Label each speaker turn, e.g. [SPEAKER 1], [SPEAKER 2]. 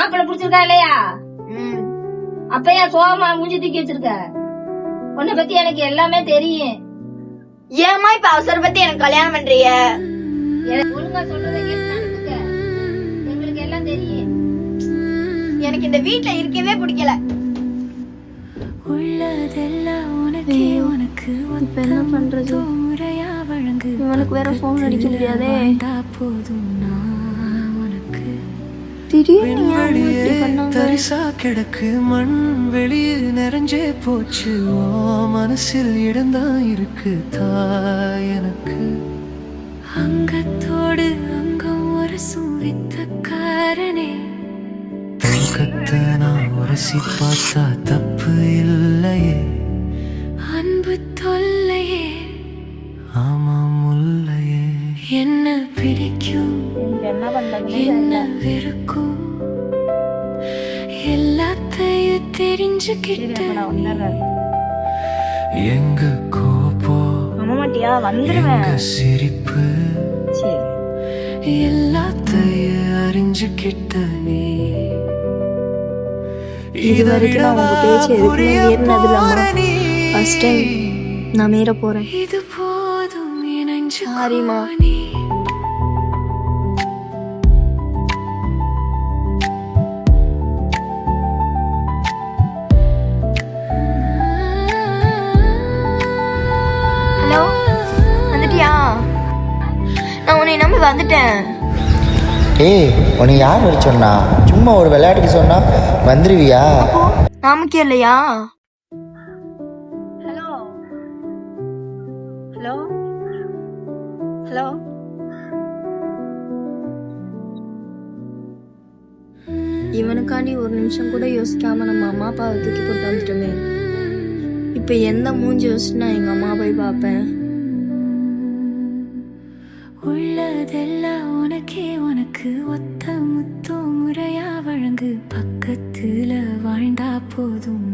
[SPEAKER 1] மாப்பிள்ளை பிடிச்சிருக்கா இல்லையா? அப்ப ஏன் சோகமா மூஞ்சி தூக்கி வச்சிருக்க? உன்னை பத்தி எனக்கு எல்லாமே தெரியும்.
[SPEAKER 2] ஏமா இப்ப அவசர பத்தி எனக்கு கல்யாணம் பண்றீங்க?
[SPEAKER 1] ஒழுங்கா சொல்றதை கேட்டு நடந்துக்க. எங்களுக்கு எல்லாம் தெரியும்.
[SPEAKER 2] எனக்கு இந்த வீட்டுல இருக்கவே பிடிக்கல.
[SPEAKER 3] உள்ளதெல்லாம் உனக்கே உனக்கு என்ன பண்றது? இவனுக்கு வேற போன் அடிக்க முடியாதே. போதும் உனக்கு
[SPEAKER 4] தரிசா கிடக்கு மண் வெளியே நிறைஞ்சே போச்சு. மனசில் இடம்தான் இருக்கு தாய் எனக்கு.
[SPEAKER 3] அங்கத்தோடு அங்கம் ஒரு சூரித்தக்காரனே.
[SPEAKER 4] தங்கத்தை நான் உரசி பார்த்தா தப்பு இல்லையே.
[SPEAKER 3] அன்பு தொல்லையே
[SPEAKER 4] ஆமா முல்லையே.
[SPEAKER 3] என்ன பிடிக்கும் என்ன வெறுக்கும் எல்லாத்தையும் தெரிஞ்சுக்கிட்ட
[SPEAKER 4] எங்க கோபம் எங்க சிரிப்பு எல்லாத்தையும் அறிஞ்சுக்கிட்ட நீ.
[SPEAKER 3] இதுவரைக்கும் நான் உங்க பேச்சு எதுக்குமே ஏறினது இல்லம்மா. ஃபர்ஸ்ட் டைம் நான் மீற போறேன். இது போதும் சாரிமா. ஹலோ, வந்துட்டியா? நான் உன்னை நம்பி வந்துட்டேன்.
[SPEAKER 5] ஏய், உன்னை யார் வர சொன்னா? சும்மா ஒரு விளையாட்டுக்கு சொன்னா வந்துருவியா?
[SPEAKER 3] நாமக்கே இல்லையா?
[SPEAKER 2] Hello hello hello.
[SPEAKER 3] இவனுக்காண்டி ஒரு நிமிஷம் கூட யோசிக்காம நம்ம அம்மா அப்பாவை தூக்கி போட்டு வந்துட்டோமே. இப்ப எந்த மூஞ்சி யோசிச்சு நான் எங்க அம்மா போய் பார்ப்பேன்? உள்ளதெல்லாம் உனக்கே உனக்கு ஒத்த முத்தோ முறையா வழங்கு. பக்கத்துல வாழ்ந்தா போதும்